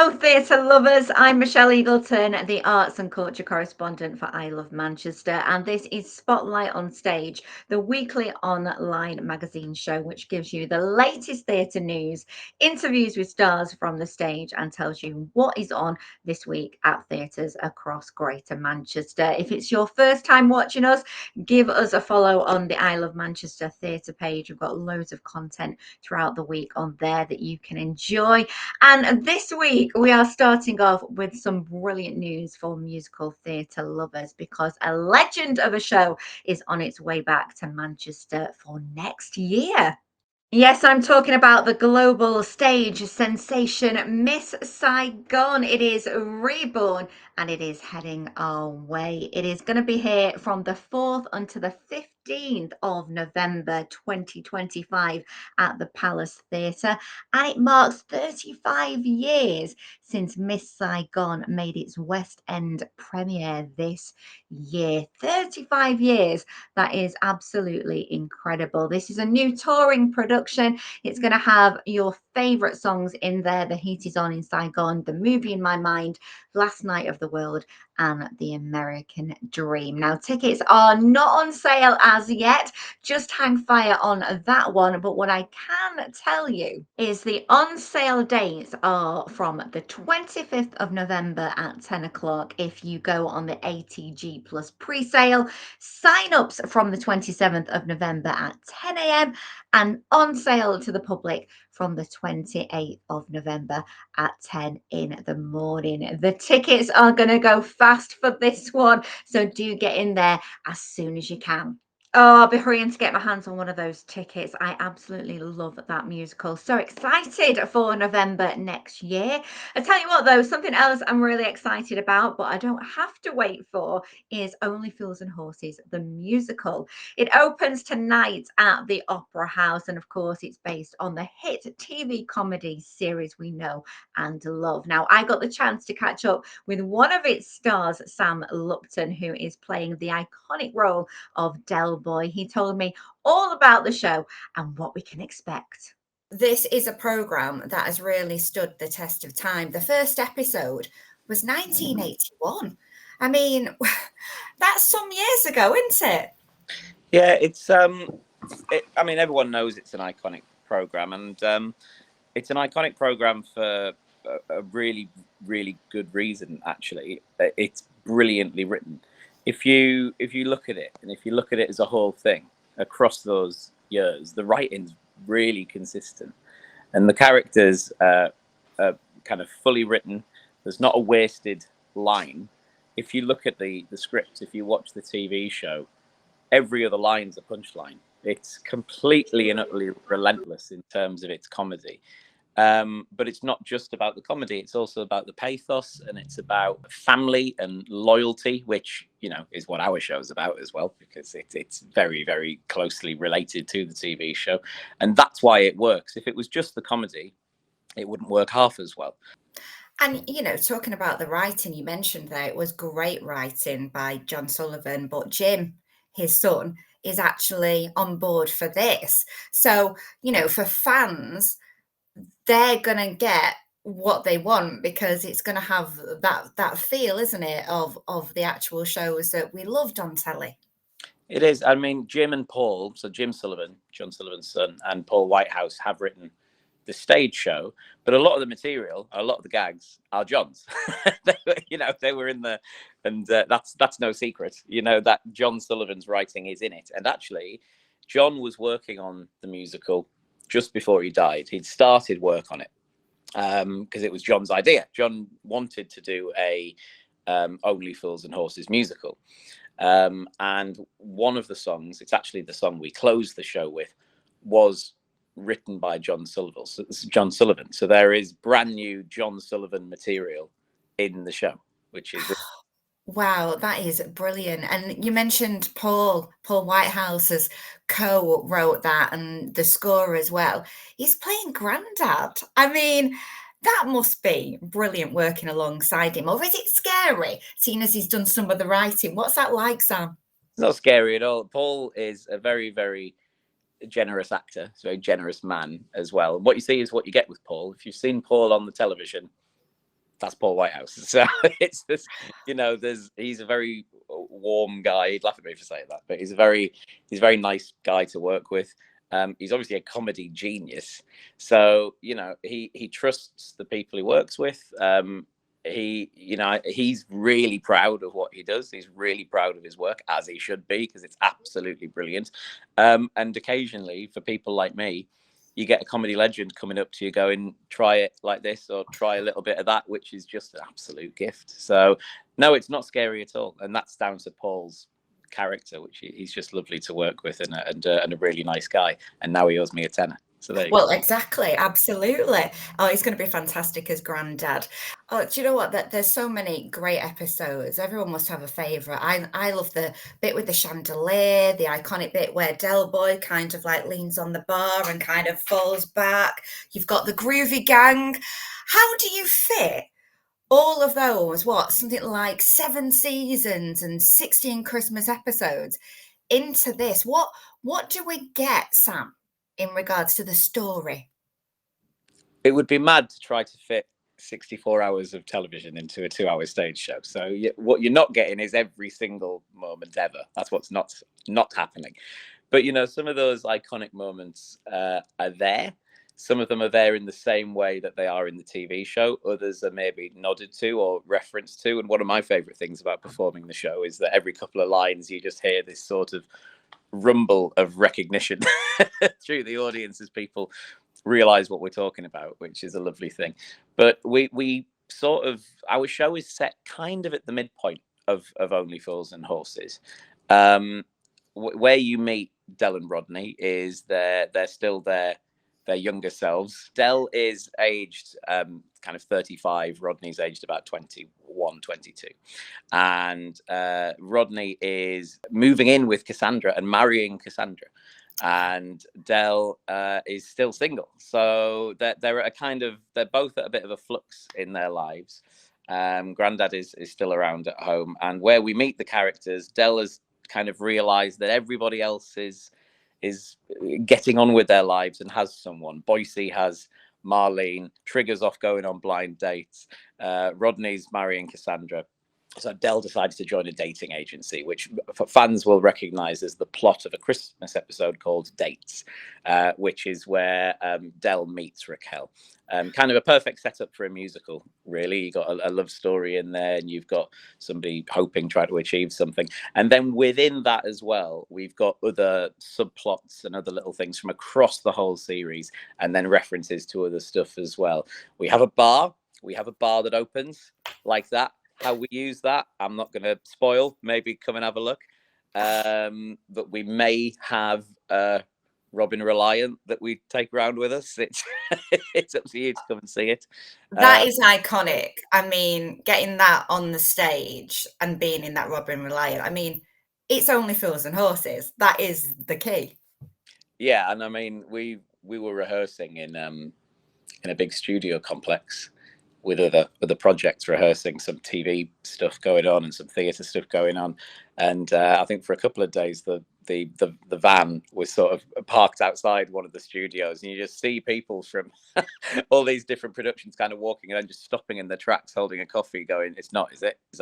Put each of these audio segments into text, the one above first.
Hello, theatre lovers. I'm Michelle Eagleton, the arts and culture correspondent for I Love Manchester, and this is Spotlight on Stage, the weekly online magazine show which gives you the latest theatre news, interviews with stars from the stage, and tells you what is on this week at theatres across Greater Manchester. If it's your first time watching us, give us a follow on the I Love Manchester theatre page. We've got loads of content throughout the week on there that you can enjoy. And this week, we are starting off with some brilliant news for musical theatre lovers because a legend of a show is on its way back to Manchester for next year. Yes, I'm talking about the global stage sensation Miss Saigon. It is reborn and it is heading our way. It is going to be here from the 4th until the 15th of November 2025 at the Palace Theatre, and it marks 35 years since Miss Saigon made its West End premiere this year. 35 years. That is absolutely incredible. This is a new touring production. It's going to have your favorite songs in there. The Heat Is On in Saigon, The Movie in My Mind, Last Night of the World, and The American Dream. Now, tickets are not on sale as yet. Just hang fire on that one. But what I can tell you is the on sale dates are from the 25th of November at 10 o'clock if you go on the ATG Plus pre-sale. Sign-ups from the 27th of November at 10 a.m. and on sale to the public from the 28th of November at 10 in the morning. The tickets are going to go fast for this one, so do get in there as soon as you can. Oh, I'll be hurrying to get my hands on one of those tickets. I absolutely love that musical. So excited for November next year. I tell you what, though, something else I'm really excited about, but I don't have to wait for, is Only Fools and Horses, the musical. It opens tonight at the Opera House, and of course, it's based on the hit TV comedy series we know and love. Now, I got the chance to catch up with one of its stars, Sam Lupton, who is playing the iconic role of Del Boy. He told me all about the show and what we can expect. This is a programme that has really stood the test of time. The first episode was 1981. I mean, that's some years ago, isn't it? Yeah, I mean, everyone knows it's an iconic program, and it's an iconic program for a really, really good reason. Actually, it's brilliantly written. If you look at it, and if you look at it as a whole thing across those years, the writing's really consistent, and the characters are kind of fully written. There's not a wasted line. If you look at the script, if you watch the TV show, every other line's a punchline. It's completely and utterly relentless in terms of its comedy. But it's not just about the comedy, it's also about the pathos, and it's about family and loyalty, which, you know, is what our show's about as well, because it's very, very closely related to the TV show. And that's why it works. If it was just the comedy, it wouldn't work half as well. And, you know, talking about the writing, you mentioned there, it was great writing by John Sullivan, but Jim, his son, is actually on board for this. So, you know, for fans, they're going to get what they want because it's going to have that feel, isn't it, of the actual shows that we loved on telly. It is. I mean, Jim and Paul, so Jim Sullivan, John Sullivan's son, and Paul Whitehouse have written the stage show, but a lot of the material, a lot of the gags are John's. They were in the, and that's no secret. You know that John Sullivan's writing is in it, and actually, John was working on the musical just before he died. He'd started work on it because it was John's idea. John wanted to do a Only Fools and Horses musical, and one of the songs, it's actually the song we closed the show with, was written by John Sullivan. So there is brand new John Sullivan material in the show, which is wow, that is brilliant. And you mentioned Paul Whitehouse has co-wrote that and the score as well. He's playing Grandad. I mean, that must be brilliant working alongside him. Or is it scary, seeing as he's done some of the writing? What's that like, Sam? It's not scary at all. Paul is a very, very generous actor. He's a very generous man as well. And what you see is what you get with Paul. If you've seen Paul on the television, that's Paul Whitehouse. So it's just, he's a very warm guy. He'd laugh at me for saying that, but he's a very nice guy to work with. He's obviously a comedy genius, so he trusts the people he works with. He's really proud of what he does. He's really proud of his work, as he should be, because it's absolutely brilliant. And occasionally, for people like me, you get a comedy legend coming up to you going, try it like this or try a little bit of that, which is just an absolute gift. So no, it's not scary at all. And that's down to Paul's character, which he's just lovely to work with, and a really nice guy. And now he owes me a tenner. So there you Well, go. exactly. Absolutely. Oh, he's going to be fantastic as Grandad. Oh, do you know what? There's so many great episodes. Everyone must have a favourite. I love the bit with the chandelier, the iconic bit where Del Boy kind of like leans on the bar and kind of falls back. You've got the groovy gang. How do you fit all of those, something like 7 seasons and 16 Christmas episodes into this? What do we get, Sam, in regards to the story? It would be mad to try to fit 64 hours of television into a 2-hour stage show. So what you're not getting is every single moment ever. That's what's not happening. But some of those iconic moments are there. Some of them are there in the same way that they are in the TV show. Others are maybe nodded to or referenced to. And one of my favorite things about performing the show is that every couple of lines you just hear this sort of rumble of recognition through the audience as people realize what we're talking about, which is a lovely thing. But we sort of, our show is set kind of at the midpoint of Only Fools and Horses. Where you meet Del and Rodney is they're still their younger selves. Del is aged kind of 35. Rodney's aged about 21, 22. And Rodney is moving in with Cassandra and marrying Cassandra. And Del is still single. So they're both at a bit of a flux in their lives. Grandad is still around at home. And where we meet the characters, Del has kind of realized that everybody else is getting on with their lives and has someone. Boise has Marlene, Trigger's off going on blind dates, Rodney's marrying Cassandra. So Del decided to join a dating agency, which fans will recognize as the plot of a Christmas episode called Dates, which is where Del meets Raquel. Kind of a perfect setup for a musical, really. You got a love story in there, and you've got somebody hoping, trying to achieve something. And then within that as well, we've got other subplots and other little things from across the whole series, and then references to other stuff as well. We have a bar. We have a bar that opens like that. How we use that, I'm not going to spoil. Maybe come and have a look. But we may have Robin Reliant that we take around with us. It's up to you to come and see it. That is iconic. I mean, getting that on the stage and being in that Robin Reliant. I mean, it's Only Fools and Horses. That is the key. Yeah, and I mean, we were rehearsing in a big studio complex with other projects, rehearsing some TV stuff going on and some theatre stuff going on. And I think for a couple of days, the van was sort of parked outside one of the studios, and you just see people from all these different productions kind of walking and then just stopping in their tracks, holding a coffee, going, "It's not, is it? Is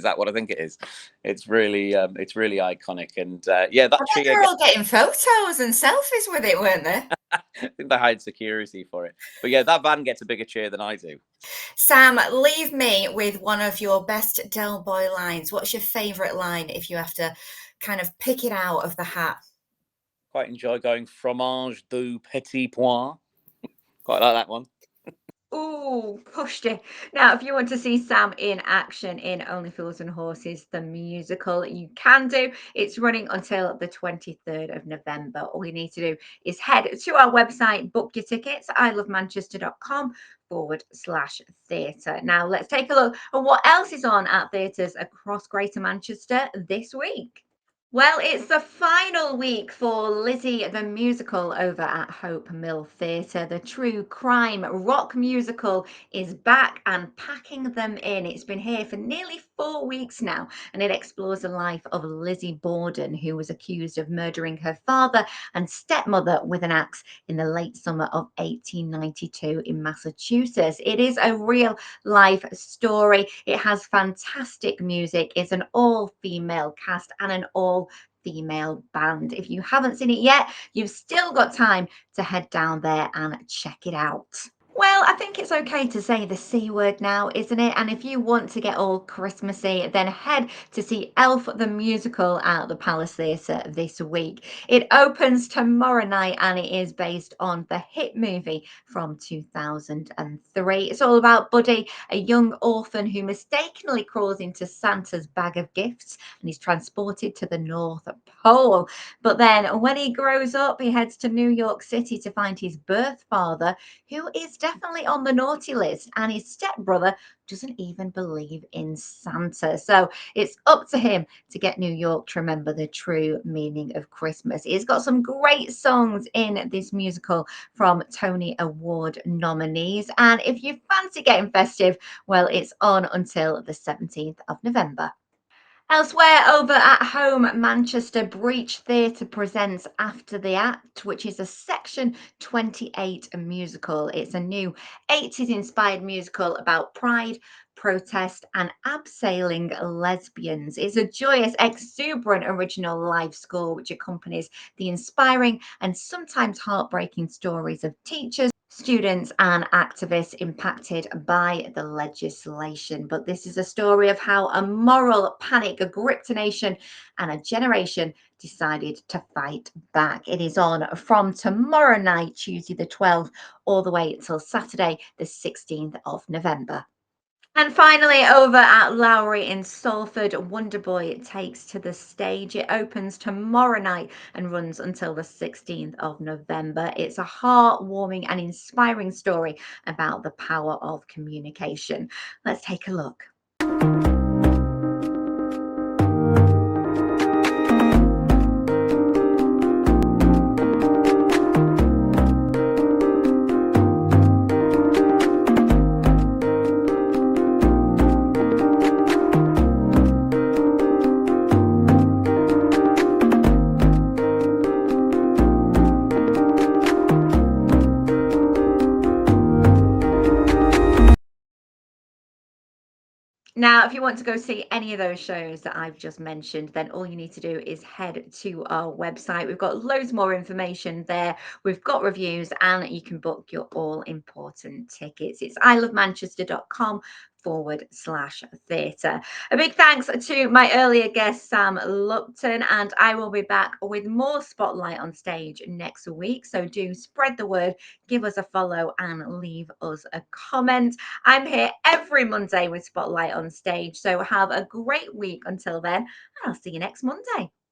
that what I think it is?" It's really iconic, and yeah, that tree. They're all getting photos and selfies with it, weren't they? I think they hired security for it, but yeah, that van gets a bigger cheer than I do. Sam, leave me with one of your best Del Boy lines. What's your favourite line if you have to kind of pick it out of the hat? Quite enjoy going fromage du petit pois. Quite like that one. Oh, pushed it. Now, if you want to see Sam in action in Only Fools and Horses, the musical, you can do. It's running until the 23rd of November. All you need to do is head to our website, book your tickets, ilovemanchester.com/theatre. Now, let's take a look at what else is on at theatres across Greater Manchester this week. Well, it's the final week for Lizzy the Musical over at Hope Mill Theatre. The true crime rock musical is back and packing them in. It's been here for nearly 4 weeks now, and it explores the life of Lizzie Borden, who was accused of murdering her father and stepmother with an axe in the late summer of 1892 in Massachusetts. It is a real life story. It has fantastic music. It's an all-female cast and an all-female band. If you haven't seen it yet, you've still got time to head down there and check it out. Well, I think it's okay to say the C word now, isn't it? And if you want to get all Christmassy, then head to see Elf the Musical at the Palace Theatre this week. It opens tomorrow night and it is based on the hit movie from 2003. It's all about Buddy, a young orphan who mistakenly crawls into Santa's bag of gifts and he's transported to the North Pole. But then when he grows up, he heads to New York City to find his birth father, who is definitely on the naughty list, and his stepbrother doesn't even believe in Santa. So it's up to him to get New York to remember the true meaning of Christmas. It's got some great songs in this musical from Tony Award nominees. And if you fancy getting festive, well, it's on until the 17th of November. Elsewhere over at home, Manchester Breach Theatre presents After the Act, which is a Section 28 musical. It's a new 80s inspired musical about pride, protest, and abseiling lesbians. It's a joyous, exuberant original live score which accompanies the inspiring and sometimes heartbreaking stories of teachers, students and activists impacted by the legislation. But this is a story of how a moral panic gripped a nation and a generation decided to fight back. It is on from tomorrow night, Tuesday the 12th, all the way till Saturday the 16th of November. And finally, over at Lowry in Salford, Wonderboy takes to the stage. It opens tomorrow night and runs until the 16th of November. It's a heartwarming and inspiring story about the power of communication. Let's take a look. Now, if you want to go see any of those shows that I've just mentioned, then all you need to do is head to our website. We've got loads more information there. We've got reviews and you can book your all important tickets. It's ilovemanchester.com/theatre. A big thanks to my earlier guest, Sam Lupton, and I will be back with more Spotlight on Stage next week. So do spread the word, give us a follow and leave us a comment. I'm here every Monday with Spotlight on Stage. So have a great week until then, and I'll see you next Monday.